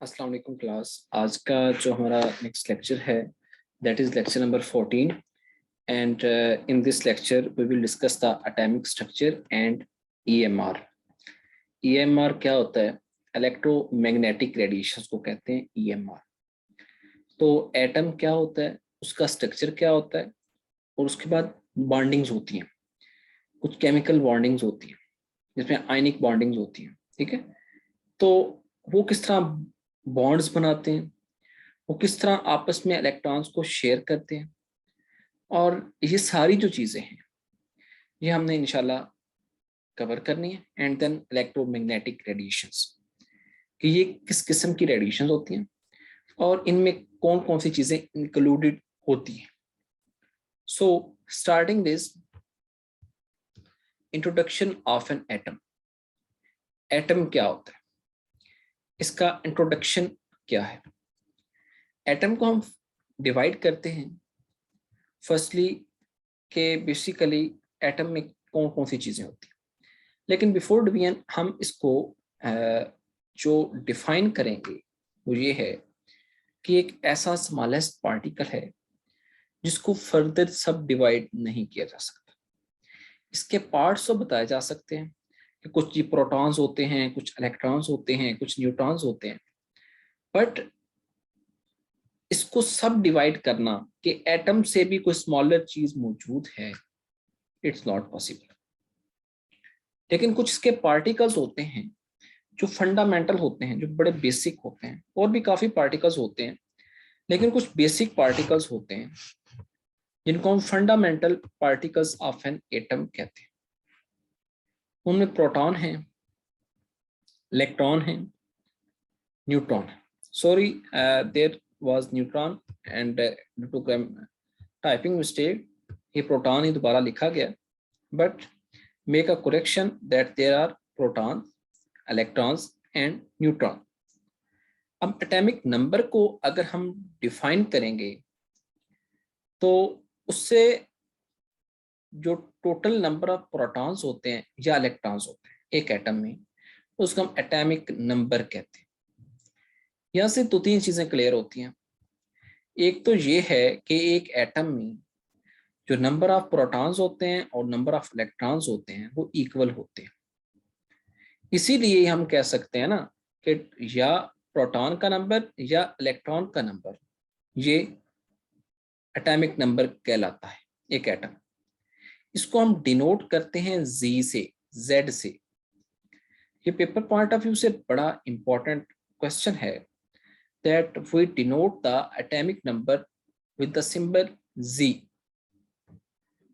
अस्सलाम वालेकुम क्लास। आज का जो हमारा नेक्स्ट लेक्चर है that is lecture number 14 and in this lecture we will discuss the atomic structure and EMR. EMR क्या होता है? इलेक्ट्रोमैग्नेटिक रेडिएशंस को कहते हैं ईएमआर। तो एटम क्या होता है, उसका स्ट्रक्चर क्या होता है, और उसके बाद बॉन्डिंग्स होती हैं, कुछ केमिकल बॉन्डिंग्स होती हैं जिसमें आयनिक बॉन्डिंग्स होती हैं। ठीक है, तो वो किस तरह बॉन्ड्स बनाते हैं, वो किस तरह आपस में इलेक्ट्रॉन्स को शेयर करते हैं, और ये सारी जो चीज़ें हैं ये हमने इंशाल्लाह कवर करनी है। एंड देन इलेक्ट्रोमैग्नेटिक रेडिएशंस कि ये किस किस्म की रेडिएशंस होती हैं और इनमें कौन कौन सी चीज़ें इंक्लूडेड होती हैं। So starting this introduction of an atom. Atom क्या होता है, इसका इंट्रोडक्शन क्या है? एटम को हम डिवाइड करते हैं फर्स्टली के बेसिकली एटम में कौन कौन सी चीज़ें होती हैं, लेकिन बिफोर डिवीजन हम इसको जो डिफाइन करेंगे वो ये है कि एक ऐसा स्मॉलेस्ट पार्टिकल है जिसको फर्दर सब डिवाइड नहीं किया जा सकता। इसके पार्ट्स तो बताए जा सकते हैं कि कुछ प्रोटॉन्स होते हैं, कुछ इलेक्ट्रॉन्स होते हैं, कुछ न्यूट्रॉन्स होते हैं, बट इसको सब डिवाइड करना कि एटम से भी कोई स्मॉलर चीज मौजूद है, इट्स नॉट पॉसिबल। लेकिन कुछ इसके पार्टिकल्स होते हैं जो फंडामेंटल होते हैं, जो बड़े बेसिक होते हैं, और भी काफी पार्टिकल्स होते हैं, लेकिन कुछ बेसिक पार्टिकल्स होते हैं जिनको हम fundamental particles of an atom कहते हैं। उनमें प्रोटॉन है, इलेक्ट्रॉन है, न्यूट्रॉन है। Sorry, there was neutron and due to typing mistake ये प्रोटॉन ही दोबारा लिखा गया, but make a correction that there are proton, electrons and neutron. अब एटॉमिक नंबर को अगर हम डिफाइन करेंगे तो उससे जो टोटल नंबर ऑफ प्रोटॉन्स होते हैं या इलेक्ट्रॉन्स होते हैं एक एटम में, उसको हम एटॉमिक नंबर कहते हैं। यहाँ से दो तीन चीजें क्लियर होती हैं। एक तो ये है कि एक एटम में जो नंबर ऑफ प्रोटॉन्स होते हैं और नंबर ऑफ इलेक्ट्रॉन्स होते हैं वो इक्वल होते हैं। इसीलिए हम कह सकते हैं ना कि या प्रोटॉन का नंबर या इलेक्ट्रॉन का नंबर ये एटॉमिक नंबर कहलाता है एक एटम। इसको हम डिनोट करते हैं जी से, जेड से। ये पेपर पॉइंट ऑफ व्यू से बड़ा इंपॉर्टेंट क्वेश्चन है that we denote the atomic number with the symbol Z.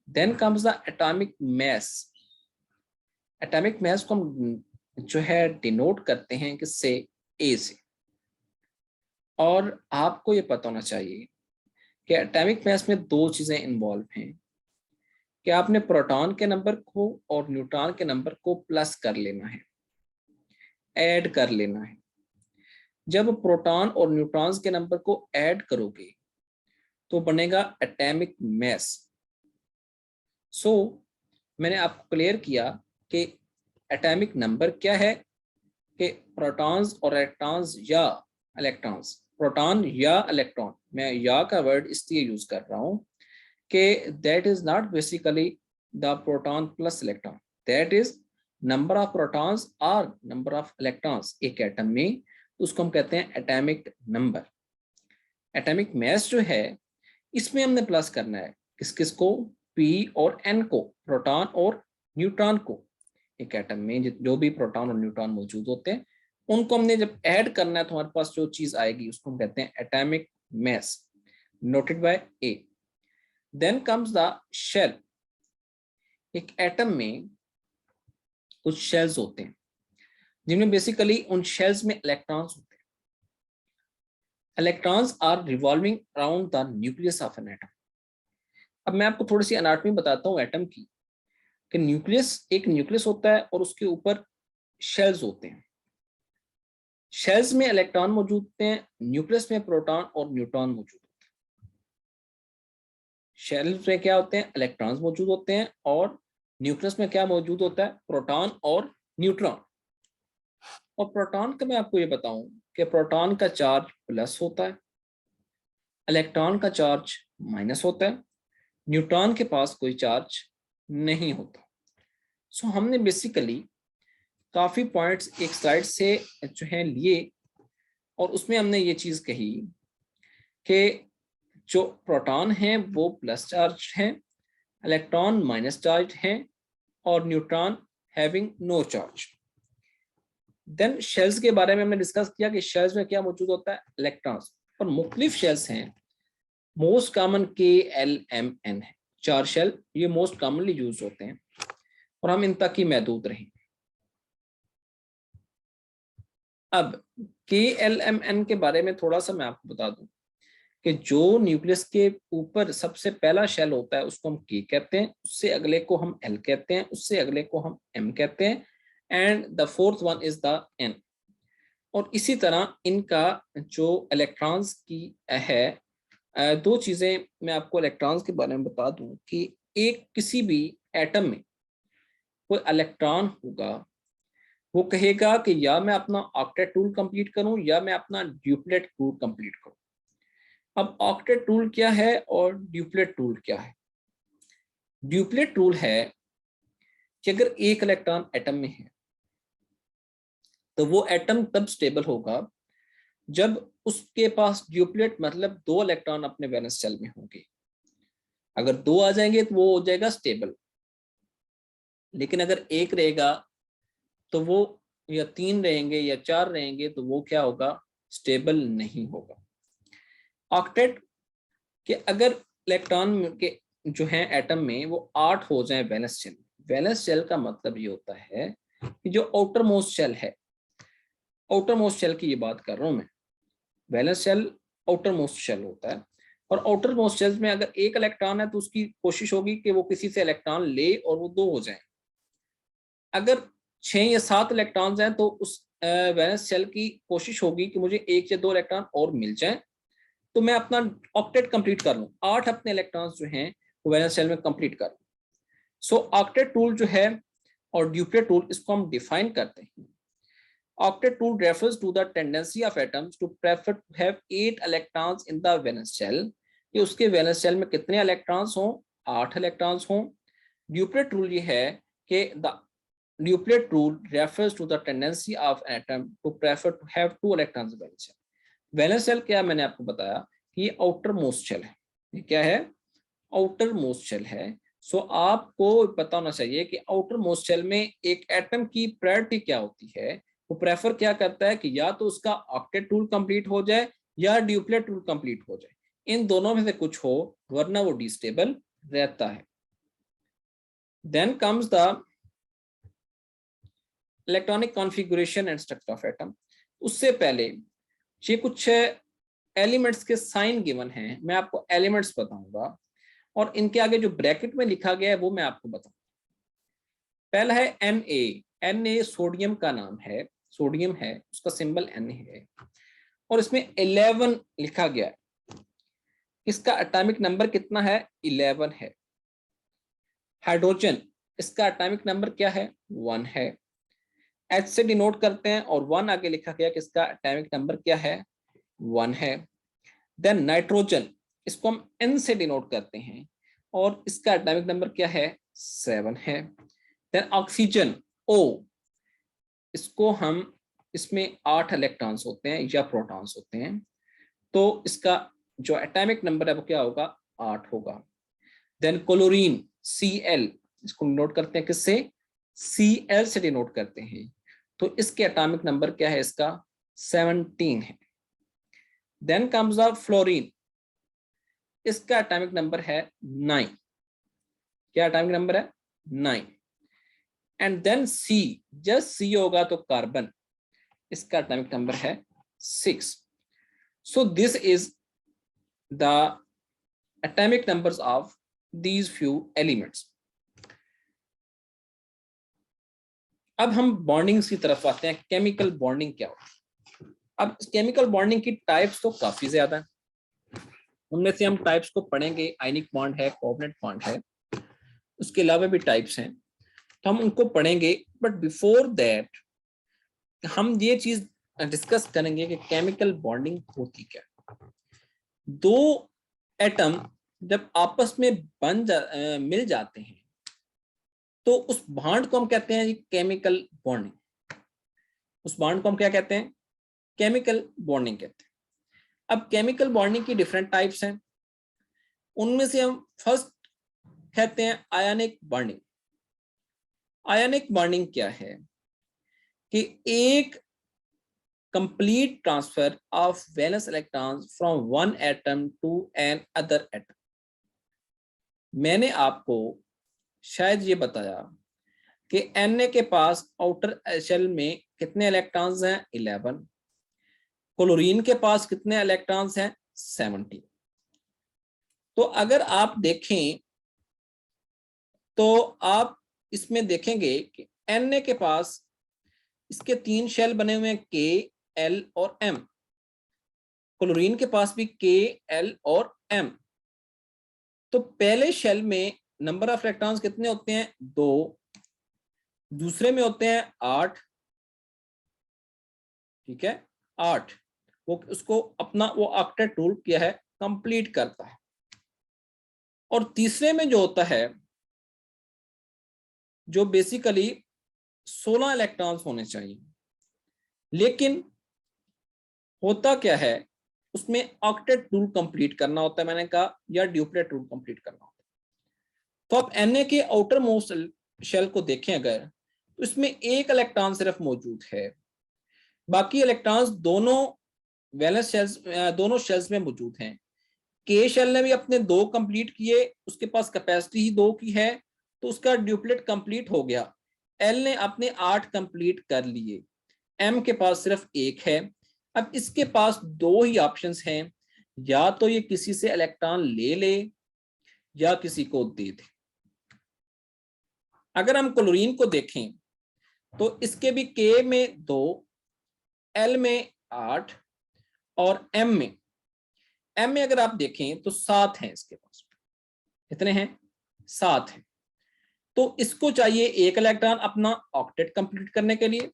Then comes the atomic mass. Atomic mass को हम जो है डिनोट करते हैं किससे? ए से। और आपको ये पता होना चाहिए कि एटॉमिक मास में दो चीजें इन्वॉल्व हैं कि आपने प्रोटॉन के नंबर को और न्यूट्रॉन के नंबर को प्लस कर लेना है, ऐड कर लेना है। जब प्रोटॉन और न्यूट्रॉन्स के नंबर को ऐड करोगे तो बनेगा एटॉमिक मास। सो मैंने आपको क्लियर किया कि एटॉमिक नंबर क्या है कि प्रोटॉन्स और इलेक्ट्रॉन्स या इलेक्ट्रॉन्स, प्रोटॉन या इलेक्ट्रॉन, मैं या का वर्ड इसलिए यूज कर रहा हूं कि that is not basically the proton plus electron, that is number of protons और नंबर ऑफ इलेक्ट्रॉन्स एक एटम में, उसको हम कहते हैं एटॉमिक नंबर। एटॉमिक मास जो है इसमें हमने प्लस करना है किस किस को? पी और एन को, प्रोटॉन और न्यूट्रॉन को। एक एटम में जो भी प्रोटॉन और न्यूट्रॉन मौजूद होते हैं उनको हमने जब ऐड करना है तो हमारे पास जो चीज आएगी उसको हम कहते हैं atomic mass, noted by A. Then comes the shell. एक एटम में कुछ शेल्स होते हैं जिनमें बेसिकली उन शेल्स में इलेक्ट्रॉन्स होते हैं। Electrons are revolving around the nucleus of an atom. अब मैं आपको थोड़ी सी एनाटॉमी बताता हूँ एटम की कि न्यूक्लियस, एक न्यूक्लियस होता है और उसके ऊपर शेल्स होते हैं। शेल्स में इलेक्ट्रॉन मौजूद होते हैं, न्यूक्लियस में प्रोटॉन और न्यूट्रॉन मौजूद होते हैं। शेल्स में क्या होते हैं? इलेक्ट्रॉन्स मौजूद होते हैं, और न्यूक्लियस में क्या मौजूद होता है? प्रोटॉन और न्यूट्रॉन। और प्रोटॉन का मैं आपको ये बताऊं कि प्रोटॉन का चार्ज प्लस होता है, इलेक्ट्रॉन का चार्ज माइनस होता है, न्यूट्रॉन के पास कोई चार्ज नहीं होता। सो हमने बेसिकली काफी पॉइंट्स एक स्लाइड से जो है लिए और उसमें हमने ये चीज कही कि जो प्रोटॉन है वो प्लस चार्ज है, इलेक्ट्रॉन माइनस चार्ज है और neutron having no charge. Then shells के बारे में हमने डिस्कस किया कि शेल्स में क्या मौजूद होता है, इलेक्ट्रॉन्स। और मुख्तलिफ शेल्स हैं, मोस्ट कॉमन KLMN है, 4 शेल ये मोस्ट कॉमनली यूज होते हैं और हम इन तक ही महदूद रहें। अब KLMN के बारे में थोड़ा सा मैं आपको बता दूं कि जो न्यूक्लियस के ऊपर सबसे पहला शेल होता है उसको हम K कहते हैं, उससे अगले को हम L कहते हैं, उससे अगले को हम M कहते हैं and the fourth one is the N। और इसी तरह इनका जो इलेक्ट्रॉन्स की है, दो चीजें मैं आपको इलेक्ट्रॉन्स के बारे में बता दूं कि एक किसी भी एटम में कोई इलेक्ट्रॉन होगा वो कहेगा कि या मैं अपना ऑक्टेट टूल कंप्लीट करूं या मैं अपना ड्यूप्लेट टूल कंप्लीट करूं। अब ऑक्टेट टूल क्या है और ड्यूप्लेट टूल क्या है? ड्यूप्लेट टूल है कि अगर एक इलेक्ट्रॉन एटम में है तो वो एटम तब स्टेबल होगा जब उसके पास ड्यूप्लेट मतलब 2 इलेक्ट्रॉन अपने वैलेंस शेल में होंगे। अगर 2 आ जाएंगे तो वो हो जाएगा स्टेबल, लेकिन अगर एक रहेगा तो वो, या 3 रहेंगे या 4 रहेंगे तो वो क्या होगा, स्टेबल नहीं होगा। ऑक्टेट के अगर इलेक्ट्रॉन के जो है एटम में वो 8 हो जाए वैलेंस शेल। वैलेंस शेल का मतलब ये होता है कि जो आउटर मोस्ट शेल है, आउटर मोस्ट शेल की ये बात कर रहा हूं मैं, valence shell outer most shell होता है और आउटर मोस्ट शेल में अगर एक इलेक्ट्रॉन है तो उसकी कोशिश होगी कि वो किसी से इलेक्ट्रॉन ले और वो 2 हो जाए। अगर 6 या 7 इलेक्ट्रॉन्स हैं तो उस वैलेंस शेल की कोशिश होगी कि मुझे 1 या 2 इलेक्ट्रॉन और मिल जाए तो मैं अपना ऑक्टेट कंप्लीट कर लूं, 8 अपने इलेक्ट्रॉन्स जो हैं वो वैलेंस शेल में कंप्लीट कर लूं। सो ऑक्टेट टूल जो है और ड्यूप्लेट टूल, इसको हम डिफाइन करते हैं। Octet tool refers to the tendency of atoms to prefer to have 8 electrons in the valence shell, कि उसके वैलेंस शेल में कितने इलेक्ट्रॉन्स हों, 8 इलेक्ट्रॉन्स हों। ड्यूप्लेट रूल ये है कि the duplet rule refers to the tendency of an atom to prefer to have 2 electrons in valence shell। Valence shell क्या, मैंने आपको बताया कि ये आउटर मोस्ट शेल है। ये क्या है, आउटर मोस्ट शेल है। सो आपको पता होना चाहिए कि आउटर मोस्ट शेल में एक एटम की प्रायोरिटी क्या होती है। वो प्रेफर क्या करता है कि या तो उसका ऑक्टेट टूल कंप्लीट हो जाए या ड्यूप्लेट टूल कंप्लीट हो जाए, इन दोनों में से कुछ हो, वरना वो डिस्टेबल रहता है। Then comes the electronic configuration and structure of atom. उससे पहले ये कुछ एलिमेंट्स के साइन गिवन हैं, मैं आपको एलिमेंट्स बताऊंगा और इनके आगे जो ब्रैकेट में लिखा गया है वो मैं आपको बताऊंगा। पहला है Na सोडियम का नाम है, सोडियम है, उसका सिंबल Na है और इसमें 11 लिखा गया है। इसका एटॉमिक नंबर कितना है, 11 है। हाइड्रोजन, इसका एटॉमिक नंबर क्या है, 1 है। H से डिनोट करते हैं और 1 आगे लिखा गया कि इसका एटॉमिक नंबर क्या है, 1 है। देन नाइट्रोजन, इसको हम N से डिनोट करते हैं और इसका एटॉमिक नंबर क्या है, 7 है। देन ऑक्सीजन O, इसको हम, इसमें 8 इलेक्ट्रॉन्स होते हैं या प्रोटॉन्स होते हैं, तो इसका जो एटॉमिक नंबर है वो क्या होगा, 8 होगा। देन क्लोरीन Cl, इसको डिनोट करते हैं किससे, Cl से डिनोट करते हैं, तो इसके एटॉमिक नंबर क्या है, इसका 17 है। देन कम्स द फ्लोरीन, इसका एटॉमिक नंबर है 9। क्या एटॉमिक नंबर है, 9। And then C, just C होगा तो कार्बन, इसका एटॉमिक नंबर है 6। So this is the atomic numbers of these few elements। अब हम बॉन्डिंग्स की तरफ आते हैं, केमिकल बॉन्डिंग क्या होती है। अब केमिकल बॉन्डिंग की टाइप्स तो काफी ज्यादा है, उनमें से हम टाइप्स को पढ़ेंगे। आयनिक बॉन्ड है, कोवलेंट बॉन्ड है, उसके अलावा भी टाइप्स हैं तो हम उनको पढ़ेंगे। बट बिफोर दैट हम ये चीज डिस्कस करेंगे कि केमिकल बॉन्डिंग होती क्या है। दो एटम जब आपस में मिल जाते हैं तो उस बॉन्ड को हम कहते हैं केमिकल बॉन्डिंग। उस बॉन्ड को हम क्या कहते हैं? केमिकल बॉन्डिंग कहते हैं। अब केमिकल बॉन्डिंग की डिफरेंट टाइप्स हैं। उनमें से हम फर्स्ट कहते हैं आयनिक बॉन्डिंग। आयनिक बॉन्डिंग क्या है कि एक complete transfer of valence electrons from one atom to another atom. मैंने आपको शायद ये बताया कि Na के पास आउटर शेल में कितने इलेक्ट्रॉन्स हैं? 11। क्लोरीन के पास कितने इलेक्ट्रॉन्स हैं? 17। तो अगर आप देखें तो आप इसमें देखेंगे कि Na के पास इसके 3 शेल बने हुए हैं, K, L और M। क्लोरीन के पास भी K, L और M। तो पहले शेल में नंबर ऑफ इलेक्ट्रॉन्स कितने होते हैं? 2। दूसरे में होते हैं 8। ठीक है, 8। वो उसको अपना वो ऑक्टेट रूल किया है, कंप्लीट करता है। और तीसरे में जो होता है, जो बेसिकली 16 इलेक्ट्रॉन्स होने चाहिए, लेकिन होता क्या है, उसमें ऑक्टेट रूल कंप्लीट करना होता है, मैंने कहा, या ड्यूप्लेट रूल कंप्लीट करना होता है। तो आप Na के आउटर मोस्ट शेल को देखें अगर, तो इसमें एक इलेक्ट्रॉन सिर्फ मौजूद है, बाकी इलेक्ट्रॉन्स दोनों वैलेंस शेल्स दोनों शेल्स में मौजूद हैं। के शेल ने भी अपने 2 कंप्लीट किए, उसके पास कैपेसिटी ही 2 की है, तो उसका ड्यूप्लेट कंप्लीट हो गया। एल ने अपने 8 कंप्लीट कर लिए। एम के पास सिर्फ 1 है। अब इसके पास 2 ही ऑप्शंस हैं, या तो ये किसी से इलेक्ट्रॉन ले ले या किसी को दे दे। अगर हम क्लोरीन को देखें तो इसके भी के में 2, एल में 8 और एम में अगर आप देखें तो 7 हैं इसके पास। कितने हैं? 7 हैं। तो इसको चाहिए 1 इलेक्ट्रॉन अपना ऑक्टेट कंप्लीट करने के लिए।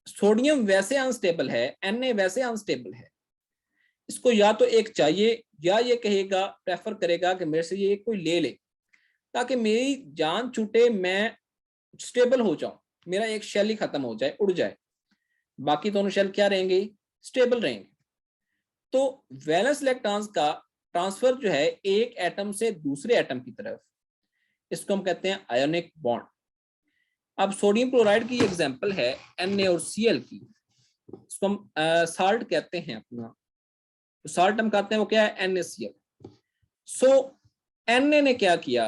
सोडियम वैसे अनस्टेबल है, Na वैसे अनस्टेबल है, इसको या तो एक चाहिए या ये कहेगा, प्रेफर करेगा कि मेरे से ये कोई ले ले ताकि मेरी जान छूटे, मैं स्टेबल हो जाऊं, मेरा एक शेल ही खत्म हो जाए, उड़ जाए, बाकी दोनों शेल क्या रहेंगे? स्टेबल रहेंगे। तो वैलेंस इलेक्ट्रॉन्स का ट्रांसफर जो है एक एटम से दूसरे एटम की तरफ, इसको हम कहते हैं आयोनिक बॉन्ड। अब सोडियम क्लोराइड की एग्जांपल है Na और Cl की, इसको हम साल्ट कहते हैं अपना। तो साल्ट हम कहते हैं वो क्या है? NaCl। सो Na ने क्या किया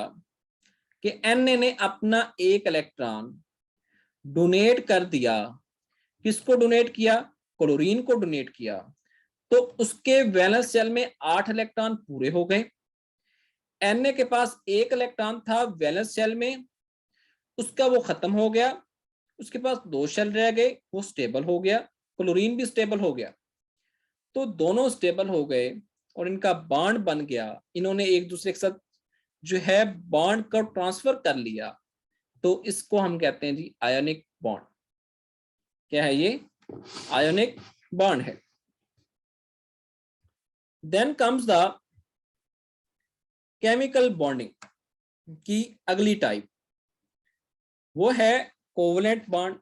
कि Na ने अपना 1 इलेक्ट्रॉन डोनेट कर दिया। किसको डोनेट किया? क्लोरीन को डोनेट किया। तो उसके वैलेंस शेल में 8 इलेक्ट्रॉन पूरे हो गए। Na के पास 1 इलेक्ट्रॉन था वैलेंस शेल में, उसका वो खत्म हो गया। उसके पास 2 शेल रह गए, वो स्टेबल हो गया। क्लोरीन भी स्टेबल हो गया। तो दोनों स्टेबल हो गए और इनका बॉन्ड बन गया। इन्होंने एक दूसरे के साथ जो है बॉन्ड को ट्रांसफर कर लिया। तो इसको हम कहते हैं जी आयोनिक बॉन्ड। क्या है ये? आयोनिक बॉन्ड है। Then comes the chemical bonding की अगली टाइप, वो है कोवलेंट बॉन्ड।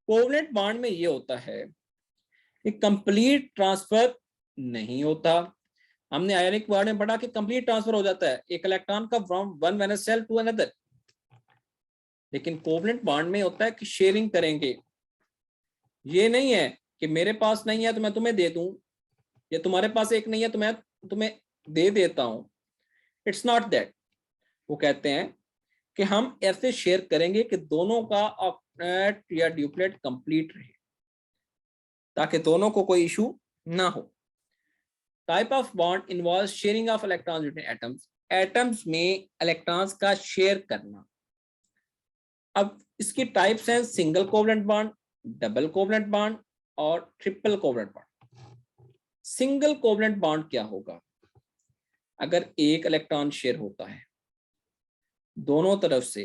कोवलेंट बॉन्ड में ये होता है कि कंप्लीट ट्रांसफर नहीं होता। हमने आयोनिक बॉन्ड में पढ़ा कि कंप्लीट ट्रांसफर हो जाता है एक इलेक्ट्रॉन का from one valence shell to another, लेकिन कोवलेंट बॉन्ड में होता है कि शेयरिंग करेंगे। ये नहीं है कि मेरे पास नहीं है तो मैं तुम्हें दे दूं, या तुम्हारे पास एक नहीं है तो मैं तुम्हें दे देता हूं। It's not that. वो कहते हैं कि हम ऐसे शेयर करेंगे कि दोनों का ऑक्टेट या ड्यूप्लेट कंप्लीट रहे, ताकि दोनों को कोई इशू ना हो। Type of bond involve sharing of electrons between atoms. Atoms में इलेक्ट्रॉन्स का शेयर करना। अब इसकी टाइप्स हैं single covalent bond, double covalent bond और triple covalent bond. Single covalent bond क्या होगा? अगर एक इलेक्ट्रॉन शेयर होता है, दोनों तरफ से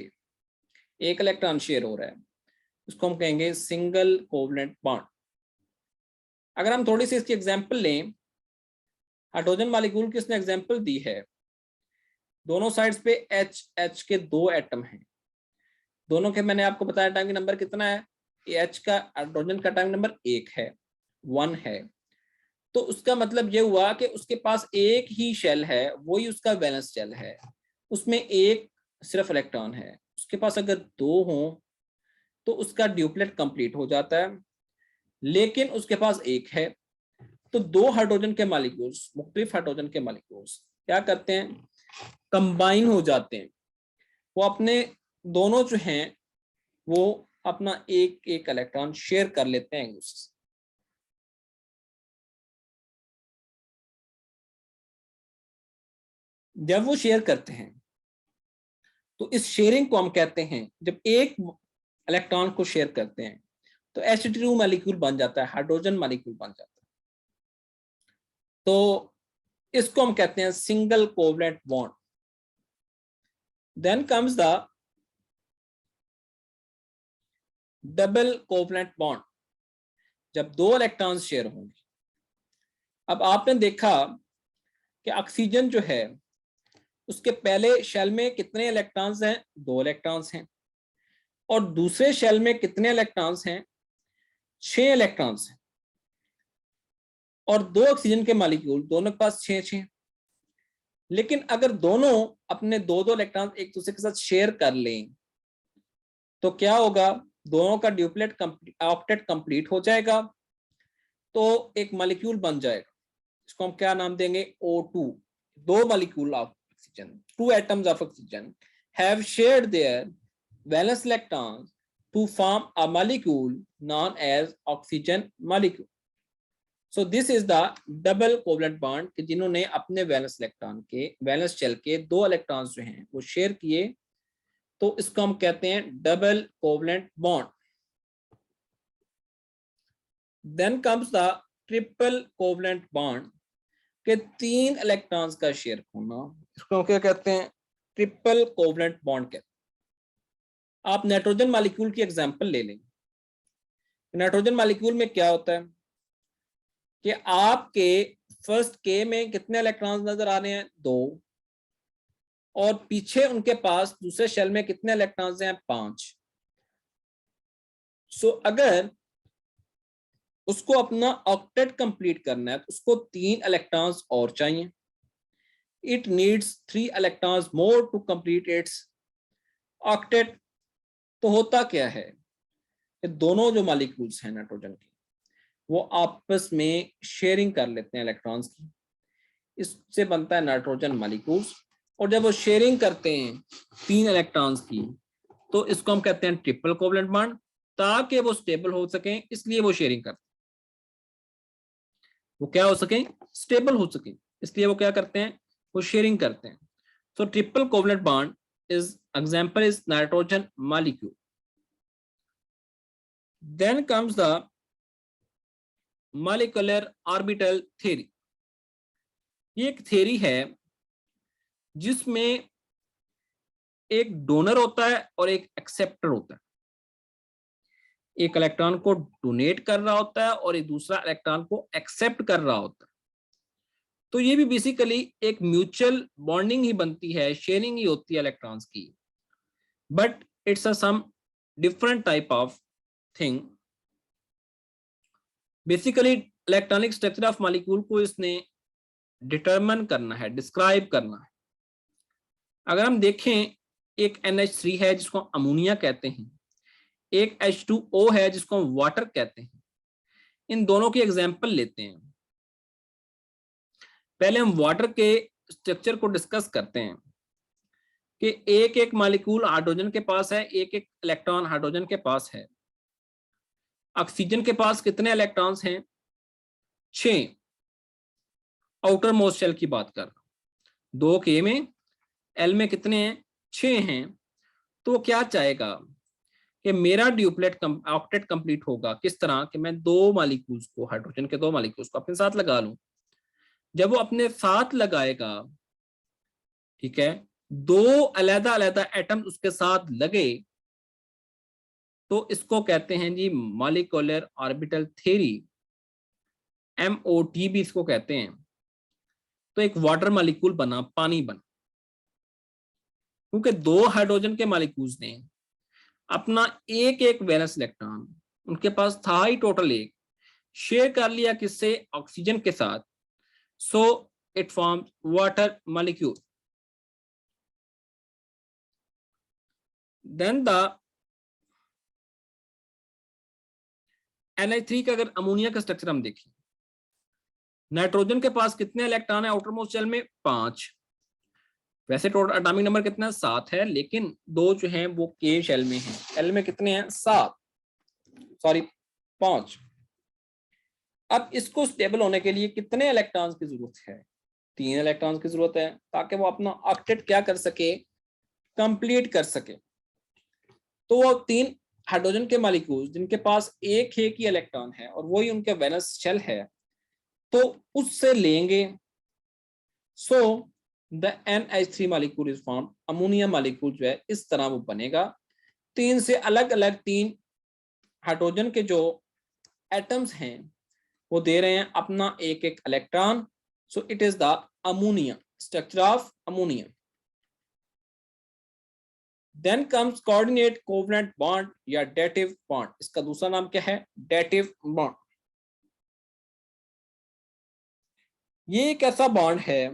एक इलेक्ट्रॉन शेयर हो रहा है, उसको हम कहेंगे सिंगल कोवलेंट बॉन्ड। अगर हम थोड़ी सी इसकी एग्जांपल लें, हाइड्रोजन मॉलिक्यूल की इसने एग्जांपल दी है, दोनों साइड्स पे H के 2 एटम हैं, दोनों के मैंने आपको बताया एटॉमिक नंबर कितना है, H का हाइड्रोजन का एटॉमिक नंबर 1 है, 1 है। तो उसका मतलब ये हुआ कि उसके पास एक ही शेल है, वही उसका वैलेंस शेल है, उसमें एक सिर्फ इलेक्ट्रॉन है। उसके पास अगर 2 हो तो उसका ड्यूप्लेट कंप्लीट हो जाता है, लेकिन उसके पास एक है। तो 2 हाइड्रोजन के मॉलिक्यूल्स, मुख्तलिफ हाइड्रोजन के मॉलिक्यूल्स क्या करते हैं, कंबाइन हो जाते हैं। वो अपने दोनों जो हैं वो अपना एक एक इलेक्ट्रॉन शेयर कर लेते हैं एक दूसरे से। जब वो शेयर करते हैं तो इस शेयरिंग को हम कहते हैं, जब एक इलेक्ट्रॉन को शेयर करते हैं तो H2 मॉलिक्यूल बन जाता है, हाइड्रोजन मॉलिक्यूल बन जाता है। तो इसको हम कहते हैं single covalent bond. Then comes the double covalent bond, जब 2 इलेक्ट्रॉन्स शेयर होंगे। अब आपने देखा कि ऑक्सीजन जो है उसके पहले शेल में कितने इलेक्ट्रॉन्स हैं, 2 इलेक्ट्रॉन्स हैं, और दूसरे शेल में कितने इलेक्ट्रॉन्स हैं, 6 इलेक्ट्रॉन्स हैं। और 2 ऑक्सीजन के मॉलिक्यूल दोनों के पास 6-6। लेकिन अगर दोनों अपने 2-2 इलेक्ट्रॉन एक दूसरे के साथ शेयर कर लें तो क्या होगा, दोनों का ड्यूप्लेट ऑक्टेट कंप्लीट हो जाएगा, तो एक मॉलिक्यूल बन जाएगा। इसको हम क्या नाम देंगे, O2। 2 molecule of oxygen, 2 atoms of oxygen have shared their valence electrons to form a molecule known as oxygen molecule. So this is the double covalent bond, कि जिन्होंने अपने वैलेंस इलेक्ट्रॉन के, वैलेंस शेल के 2 electrons जो हैं वो share किए, तो इसको हम कहते हैं double covalent bond. Then comes the triple covalent bond, के 3 इलेक्ट्रॉन्स का शेयर होना, इसको हम क्या कहते हैं, ट्रिपल कोवलेंट बॉन्ड कहते हैं। आप नाइट्रोजन मॉलिक्यूल की एग्जांपल ले लें। नाइट्रोजन मॉलिक्यूल में क्या होता है कि आपके फर्स्ट के में कितने इलेक्ट्रॉन्स नजर आ रहे हैं, 2, और पीछे उनके पास दूसरे शेल में कितने इलेक्ट्रॉन्स हैं, 5। सो अगर उसको अपना ऑक्टेट कंप्लीट करना है तो उसको 3 इलेक्ट्रॉन्स और चाहिए। It needs 3 electrons more to complete its octet. तो होता क्या है कि दोनों जो मॉलिक्यूल्स हैं नाइट्रोजन के, वो आपस में शेयरिंग कर लेते हैं इलेक्ट्रॉन्स की, इससे बनता है नाइट्रोजन मॉलिक्यूल्स। और जब वो शेयरिंग करते हैं 3 इलेक्ट्रॉन्स की, तो इसको हम कहते हैं ट्रिपल कोवलेंट बॉन्ड। ताकि वो स्टेबल हो सके इसलिए वो शेयरिंग करते हैं, वो क्या हो सके, स्टेबल हो सके, इसलिए वो क्या करते हैं, वो शेयरिंग करते हैं। So triple covalent bond is example is nitrogen molecule. Then comes the molecular orbital theory. ये एक थ्योरी है जिसमें एक डोनर होता है और एक एक्सेप्टर होता है। एक इलेक्ट्रॉन को डोनेट कर रहा होता है और एक दूसरा इलेक्ट्रॉन को एक्सेप्ट कर रहा होता है। तो ये भी बेसिकली एक म्यूचुअल बॉन्डिंग ही बनती है, शेयरिंग ही होती है इलेक्ट्रॉन्स की, but it's a some different type of thing. Basically electronic structure of molecule को इसने डिटरमिन करना है, डिस्क्राइब करना है। अगर हम देखें, एक NH3 है जिसको अमोनिया कहते हैं, एक H2O है जिसको हम वाटर कहते हैं। इन दोनों की एग्जांपल लेते हैं। पहले हम वाटर के स्ट्रक्चर को डिस्कस करते हैं कि एक एक मॉलिक्यूल हाइड्रोजन के पास है, एक एक इलेक्ट्रॉन हाइड्रोजन के पास है। ऑक्सीजन के पास कितने इलेक्ट्रॉन्स हैं, 6। आउटर मोस्ट शेल की बात कर रहा हूं, 2 के में, एल में कितने हैं, 6 हैं। तो क्या चाहेगा कि मेरा ड्यूप्लेट ऑक्टेट कंप्लीट होगा किस तरह कि मैं 2 मॉलिक्यूल्स को, हाइड्रोजन के 2 मॉलिक्यूल्स को अपने साथ लगा लूं। जब वो अपने साथ लगाएगा, ठीक है, 2 अलग-अलग एटम उसके साथ लगे, तो इसको कहते हैं जी मॉलिक्यूलर ऑर्बिटल थ्योरी, MOT भी इसको कहते हैं। तो एक वाटर मॉलिक्यूल बना, पानी बना, क्योंकि दो हाइड्रोजन के मॉलिक्यूल्स ने अपना एक एक वैलेंस इलेक्ट्रॉन, उनके पास था ही टोटल एक, शेयर कर लिया किससे, ऑक्सीजन के साथ। So it forms water molecule. Then the NH3 का अगर अमोनिया का स्ट्रक्चर हम देखें, नाइट्रोजन के पास कितने इलेक्ट्रॉन है आउटर मोस्ट शेल में, 5। वैसे टोटल एटॉमिक नंबर कितना, 7 है, लेकिन दो जो हैं वो के शेल में हैं। एल में कितने हैं, 7, सॉरी 5। अब इसको स्टेबल होने के लिए कितने इलेक्ट्रॉन्स की जरूरत है, 3 इलेक्ट्रॉन्स की जरूरत है, ताकि वो अपना ऑक्टेट क्या कर सके, कंप्लीट कर सके। तो वो 3 हाइड्रोजन के मॉलिक्यूल्स जिनके पास एक ही इलेक्ट्रॉन है और वही उनके वैलेंस शेल है, तो उससे लेंगे। So the NH3 molecule is form, ammonia molecule जो है इस तरह वो बनेगा। 3 से अलग अलग 3 हाइड्रोजन के जो एटम्स हैं वो दे रहे हैं अपना एक एक electron. So it is the ammonia, structure of ammonia. Then comes coordinate covalent bond या डेटिव बॉन्ड। इसका दूसरा नाम क्या है, डेटिव बॉन्ड। ये एक ऐसा बॉन्ड है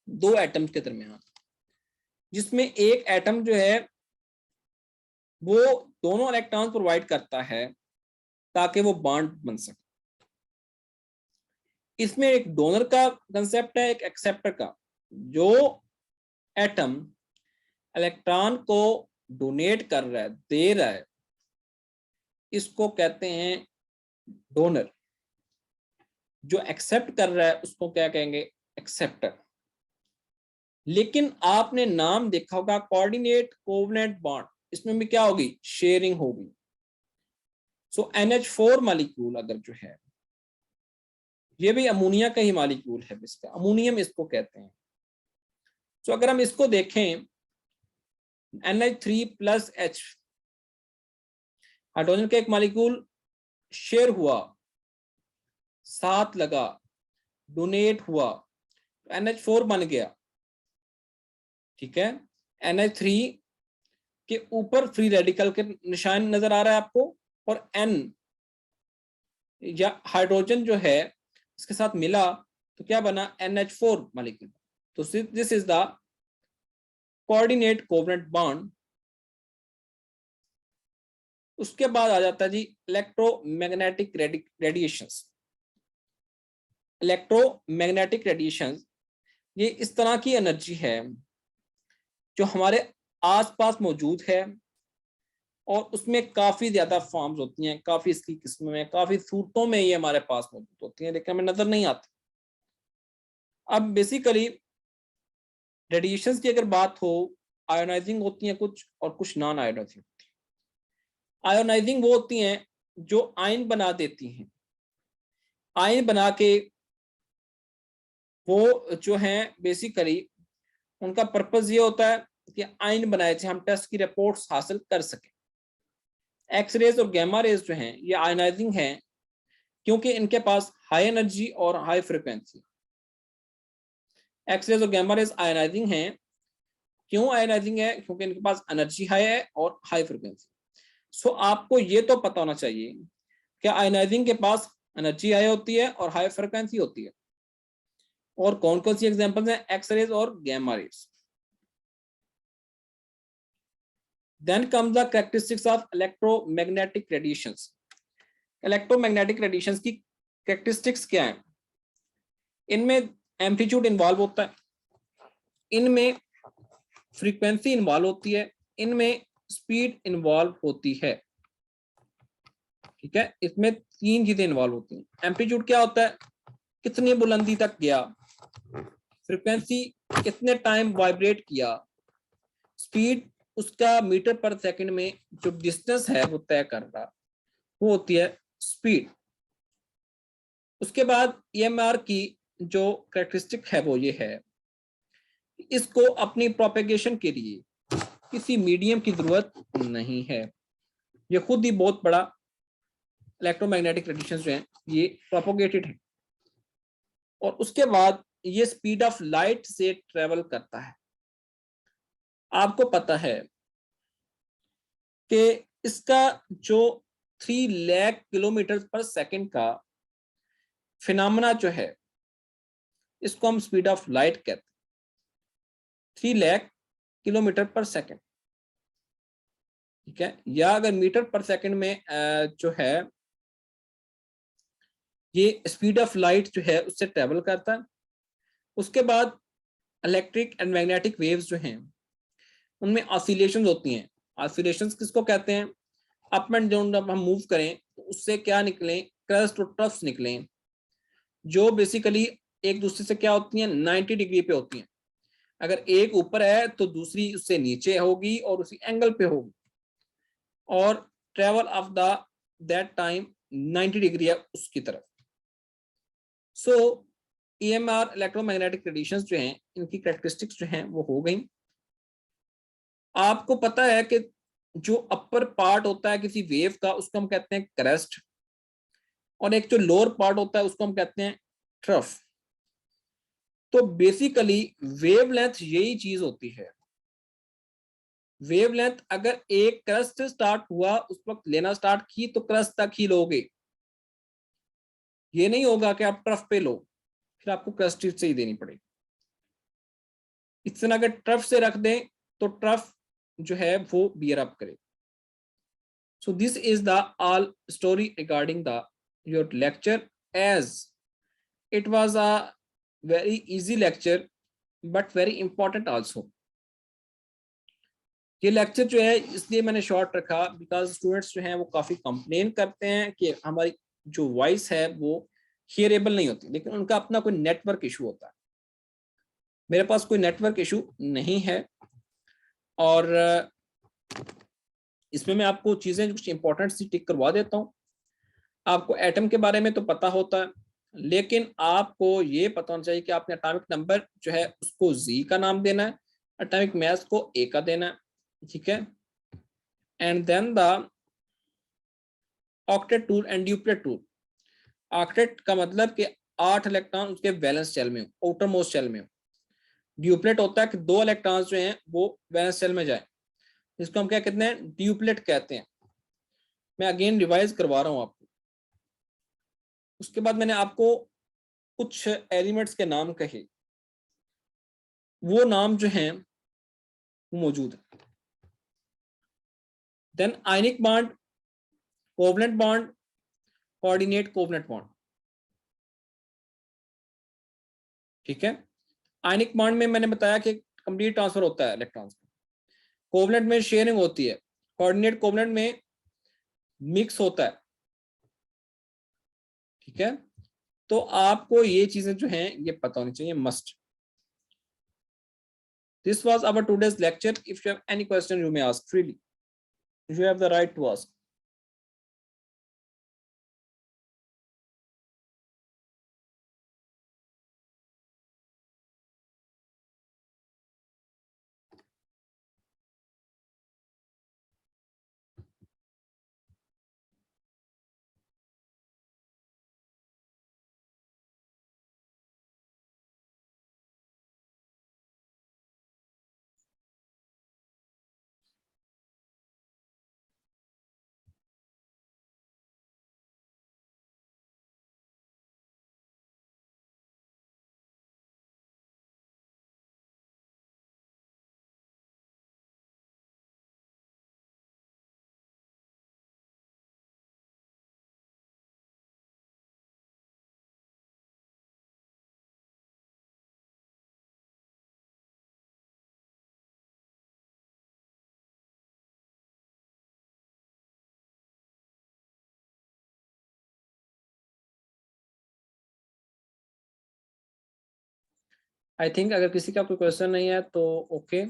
दो एटम्स के दरमियान जिसमें एक एटम जो है वो दोनों इलेक्ट्रॉन प्रोवाइड करता है ताकि वो बॉन्ड बन सके। इसमें एक डोनर का कंसेप्ट है, एक एक्सेप्टर का। जो एटम इलेक्ट्रॉन को डोनेट कर रहा है, दे रहा है, इसको कहते हैं डोनर। जो एक्सेप्ट कर रहा है उसको क्या कहेंगे, एक्सेप्टर। लेकिन आपने नाम देखा होगा कोऑर्डिनेट कोवेलेंट बॉन्ड, इसमें भी क्या होगी, शेयरिंग होगी। सो NH4 मॉलिक्यूल अगर जो है, ये भी अमोनिया का ही मॉलिक्यूल है, इसका अमोनियम इसको कहते हैं। सो अगर हम इसको देखें, NH3+H हाइड्रोजन का एक मॉलिक्यूल शेयर हुआ, साथ लगा, डोनेट हुआ, तो NH4 बन गया। ठीक है, NH3 के ऊपर फ्री रेडिकल के निशान नजर आ रहा है आपको, और N या हाइड्रोजन जो है इसके साथ मिला तो क्या बना, NH4 मॉलिक्यूल। तो this is the coordinate covalent bond. उसके बाद आ जाता है जी इलेक्ट्रोमैग्नेटिक रेडिएशंस। इलेक्ट्रोमैग्नेटिक रेडिएशंस ये इस तरह की एनर्जी है जो हमारे आसपास मौजूद है, और उसमें काफी ज्यादा फॉर्म्स होती हैं, काफी इसकी किस्में में, काफी सूरतों में ये हमारे पास मौजूद होती हैं, लेकिन हमें नजर नहीं आती। अब बेसिकली रेडिएशंस की अगर बात हो, आयोनाइजिंग होती हैं कुछ और कुछ नॉन आयोनाइजिंग होती हैं। आयोनाइजिंग वो होती हैं जो आयन बना देती हैं। आयन बना के वो जो हैं बेसिकली उनका पर्पस ये होता है कि आयन बनाए थे, हम टेस्ट की रिपोर्ट्स हासिल कर सकें। एक्सरेज और गैमा रेज जो हैं ये आयनाइजिंग हैं, क्योंकि इनके पास हाई एनर्जी और हाई फ्रिक्वेंसी। एक्सरेज और गैमा रेज आयनाइजिंग हैं, क्यों आयनाइजिंग है, क्योंकि इनके पास एनर्जी हाई है और हाई फ्रिक्वेंसी। सो आपको ये तो पता होना चाहिए कि आयनाइजिंग के पास एनर्जी हाई होती है और हाई फ्रिक्वेंसी होती है। और कौन कौन सी एग्जांपल्स हैं, एक्सरेज और gamma rays. Then comes the characteristics of electromagnetic radiations. Electromagnetic radiations की कैरेक्टरिस्टिक्स क्या है, इनमें एम्पलीट्यूड इन्वॉल्व होता है, इनमें फ्रीक्वेंसी इन्वॉल्व होती है, इनमें स्पीड इन्वॉल्व होती है। ठीक है, इसमें 3 चीजें इन्वॉल्व होती हैं। एम्पलीट्यूड क्या होता है, कितनी बुलंदी तक गया, फ्रीक्वेंसी कितने टाइम वाइब्रेट किया, स्पीड उसका मीटर पर सेकंड में जो डिस्टेंस है वो तय कर रहा, वो होती है स्पीड। उसके बाद EMR की जो कैरेक्टरिस्टिक है वो ये है, इसको अपनी प्रोपेगेशन के लिए किसी मीडियम की जरूरत नहीं है। ये खुद ही बहुत बड़ा इलेक्ट्रोमैग्नेटिक रेडिएशन जो है ये प्रोपोगेटेड है, और उसके बाद ये स्पीड ऑफ लाइट से ट्रेवल करता है। आपको पता है कि इसका जो 3 लाख किलोमीटर पर सेकेंड का फिनोमेना जो है इसको हम स्पीड ऑफ लाइट कहते हैं, 3 लाख किलोमीटर पर सेकेंड, ठीक है। या अगर मीटर पर सेकेंड में जो है ये स्पीड ऑफ लाइट जो है उससे ट्रेवल करता है। उसके बाद इलेक्ट्रिक एंड मैग्नेटिक वेव्स जो हैं उनमें ऑसिलेशंस होती हैं। ऑसिलेशंस किसको कहते हैं? अप एंड डाउन जब हम मूव करें तो उससे क्या निकलें? क्रस्ट और ट्रफ्स निकलें, जो बेसिकली एक दूसरे से क्या होती हैं? 90 डिग्री पे होती हैं। अगर एक ऊपर है तो दूसरी उससे नीचे होगी और उसी एंगल पे होगी, और travel of the that time 90 degree है उसकी तरफ। सो EMR इलेक्ट्रोमैग्नेटिक रेडिएशंस जो हैं इनकी कैरेक्टरिस्टिक्स जो हैं वो हो गई। आपको पता है कि जो अपर पार्ट होता है किसी वेव का उसको हम कहते हैं क्रेस्ट, और एक जो लोअर पार्ट होता है उसको हम कहते हैं ट्रफ। तो बेसिकली वेवलेंथ यही चीज होती है। वेवलेंथ अगर एक क्रस्ट से स्टार्ट हुआ उस वक्त लेना स्टार्ट की तो क्रस्ट तक ही लोगे, ये नहीं होगा कि आप ट्रफ पे लो, फिर आपको क्रस्ट से ही देनी पड़ेगी। इतना अगर ट्रफ से रख दें तो ट्रफ जो है वो बियर अप करे। So this is the all story regarding the your lecture, as it was a very easy lecture but very important also. ये लेक्चर जो है इसलिए मैंने शॉर्ट रखा बिकॉज स्टूडेंट्स जो हैं वो काफ़ी कंप्लेन करते हैं कि हमारी जो वॉइस है वो हियरेबल नहीं होती, लेकिन उनका अपना कोई नेटवर्क इशू होता है। मेरे पास कोई नेटवर्क इशू नहीं है, और इसमें मैं आपको चीज़ें कुछ इंपॉर्टेंट सी टिक करवा देता हूँ। आपको एटम के बारे में तो पता होता है, लेकिन आपको ये पता होना चाहिए कि आपने एटॉमिक नंबर जो है उसको जी का नाम देना है, एटॉमिक मास को ए का देना है, ठीक है। And then the octet tool and duplet tool. Octet का मतलब कि 8 इलेक्ट्रॉन उसके वैलेंस शेल में हो, आउटर मोस्ट शेल में हो। ड्यूप्लेट होता है कि 2 इलेक्ट्रॉन्स जो हैं वो वैलेंस शेल में जाए, इसको हम क्या कहते हैं? ड्यूप्लेट कहते हैं। मैं अगेन रिवाइज करवा रहा हूँ आपको। उसके बाद मैंने आपको कुछ एलिमेंट्स के नाम कहे, वो नाम जो हैं वो मौजूद है। Then ionic bond, covalent bond, coordinate covalent bond, ठीक है। आयनिक बॉन्ड में मैंने बताया कि कंप्लीट ट्रांसफर होता है इलेक्ट्रॉन्स का, कोवलेंट में शेयरिंग होती है, कोऑर्डिनेट कोवलेंट में मिक्स होता है, ठीक है। तो आपको ये चीजें जो हैं ये पता होनी चाहिए, must. This was our today's lecture. If you have any question, you may ask freely. You have the right to ask. I think अगर किसी का कोई क्वेश्चन नहीं है तो ओके।